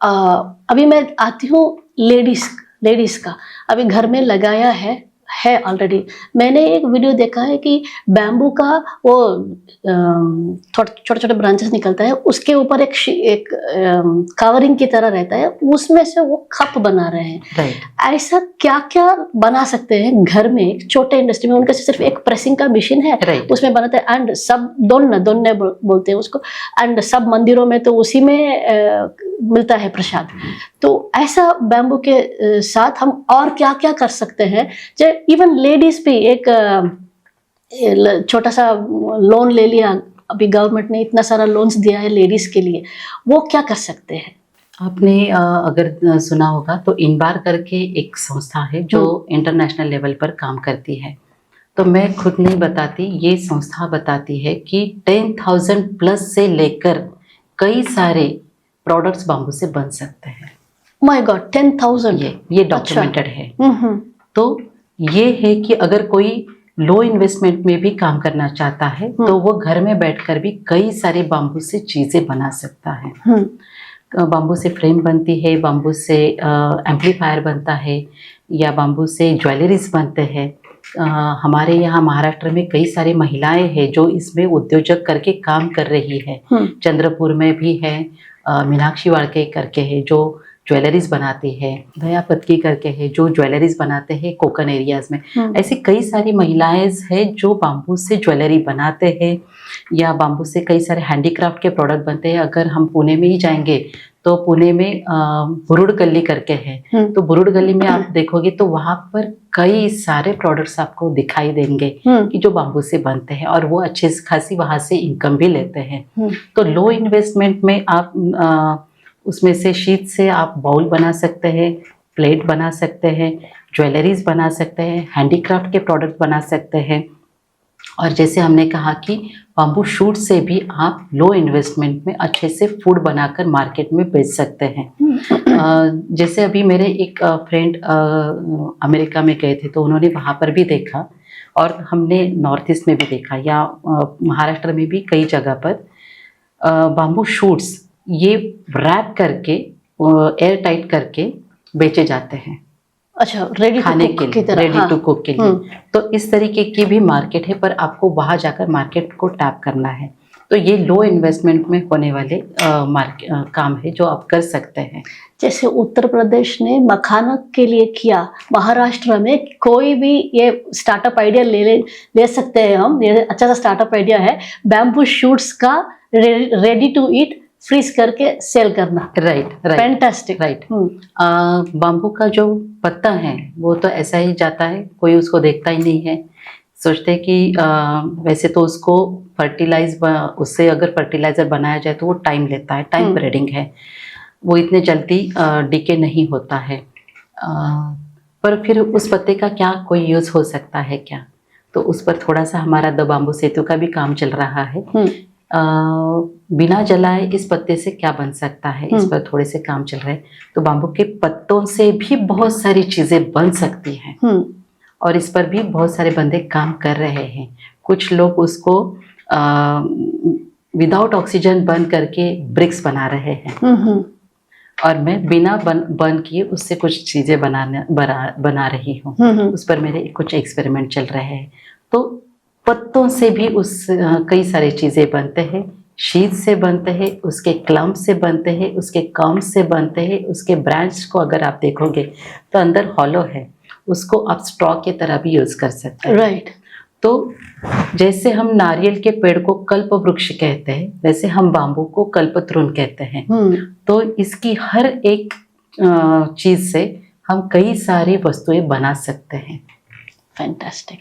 अभी मैं आती हूँ लेडीज का, अभी घर में लगाया है ऑलरेडी। मैंने एक वीडियो देखा है कि बैम्बू का वो छोटे छोटे ब्रांचेस निकलता है, उसके ऊपर एक कवरिंग की तरह रहता है, उसमें से वो कप बना रहे हैं। राइट। ऐसा क्या क्या बना सकते हैं घर में एक छोटे इंडस्ट्री में? उनके सिर्फ एक प्रेसिंग का मशीन है, राइट। उसमें बनाते हैं। एंड सब दोन्ने बोलते हैं उसको, एंड सब मंदिरों में तो उसी में मिलता है प्रसाद। तो ऐसा बैम्बू के साथ हम और क्या क्या कर सकते हैं? जो इवन लेडीज भी एक छोटा सा लोन ले लिया, अभी गवर्नमेंट ने इतना सारा लोन्स दिया है लेडीज के लिए, वो क्या कर सकते हैं? आपने अगर सुना होगा तो इनबार करके एक संस्था है जो इंटरनेशनल लेवल पर काम करती है। तो मैं खुद नहीं बताती, ये संस्था बताती है कि 10,000 प्लस से लेकर कई सारे प्रोडक्ट्स बाम्बू से बन सकते हैं। My God, 10,000! ये डॉक्यूमेंटेड है। तो ये है कि अगर कोई लो इन्वेस्टमेंट में भी काम करना चाहता है तो वो घर में बैठकर भी कई सारे बाम्बू से चीजें बना सकता है। बाम्बू से फ्रेम बनती है, बाम्बू से एम्पलीफायर बनता है, या बाम्बू से ज्वेलरीज बनते हैं। हमारे यहाँ महाराष्ट्र में कई सारी महिलाएं हैं जो इसमें उद्योजक करके काम कर रही है। चंद्रपुर में भी है, मीनाक्षी वाड़के करके है जो ज्वेलरीज बनाती है, दया पत्की करके है जो ज्वेलरीज बनाते हैं कोकन एरियाज में। ऐसी कई सारी महिलाएं हैं जो बाम्बू से ज्वेलरी बनाते हैं, या बाम्बू से कई सारे हैंडीक्राफ्ट के प्रोडक्ट बनते हैं। अगर हम पुणे में ही जाएंगे तो पुणे में बुरुड गली करके है, तो बुरुड गली में आप देखोगे तो वहाँ पर कई सारे प्रोडक्ट्स आपको दिखाई देंगे कि जो बाम्बू से बनते हैं, और वो अच्छी खासी वहाँ से इनकम भी लेते हैं। तो लो इन्वेस्टमेंट में आप उसमें से शीट से आप बाउल बना सकते हैं, प्लेट बना सकते हैं, ज्वेलरीज बना सकते हैं, हैंडीक्राफ्ट के प्रोडक्ट बना सकते हैं। और जैसे हमने कहा कि बाम्बू शूट से भी आप लो इन्वेस्टमेंट में अच्छे से फूड बनाकर मार्केट में बेच सकते हैं। जैसे अभी मेरे एक फ्रेंड अमेरिका में गए थे, तो उन्होंने वहाँ पर भी देखा, और हमने नॉर्थ ईस्ट में भी देखा, या महाराष्ट्र में भी कई जगह पर बाम्बू शूट्स ये रैप करके एयर टाइट करके बेचे जाते हैं। अच्छा, रेडी खाने के लिए, रेडी टू कुक के लिए। तो इस तरीके की भी मार्केट है, पर आपको वहाँ जाकर मार्केट को टैप करना है। तो ये लो इन्वेस्टमेंट में होने वाले काम है जो आप कर सकते हैं। जैसे उत्तर प्रदेश ने मखाना के लिए किया, महाराष्ट्र में कोई भी ये स्टार्टअप आइडिया ले सकते हैं हम। ये अच्छा सा स्टार्टअप आइडिया है, बैम्बू शूट्स का रेडी टू ईट फ्रीज करके सेल करना। Right, fantastic. राइट। बाम्बू का जो पत्ता है वो तो ऐसा ही जाता है, कोई उसको देखता ही नहीं है। सोचते हैं कि वैसे तो उसको उससे अगर फर्टिलाइजर बनाया जाए तो वो टाइम लेता है, टाइम पीरियडिंग है, वो इतने जल्दी डिके नहीं होता है। पर फिर उस पत्ते का क्या कोई यूज हो सकता है क्या? तो उस पर थोड़ा सा हमारा द बाम्बू सेतु का भी काम चल रहा है। बिना जलाए इस पत्ते से क्या बन सकता है, इस पर थोड़े से काम चल रहे हैं। तो बाम्बू के पत्तों से भी बहुत सारी चीजें बन सकती हैं, और इस पर भी बहुत सारे बंदे काम कर रहे हैं। कुछ लोग उसको विदाउट ऑक्सीजन बर्न करके ब्रिक्स बना रहे हैं, और मैं बिना बर्न किए उससे कुछ चीजें बना रही हूँ। उस पर मेरे कुछ एक्सपेरिमेंट चल रहे हैं। तो पत्तों से भी कई सारी चीजें बनते हैं, शीट से बनते हैं, उसके क्लम्प से बनते हैं, उसके कॉम्ब से बनते हैं, उसके ब्रांच को अगर आप देखोगे तो अंदर हॉलो है, उसको आप स्ट्रॉ की तरह भी यूज कर सकते हैं। राइट। तो जैसे हम नारियल के पेड़ को कल्प वृक्ष कहते हैं, वैसे हम बाम्बू को कल्पतरुण कहते हैं। तो इसकी हर एक चीज से हम कई सारी वस्तुएं बना सकते हैं। फैंटास्टिक।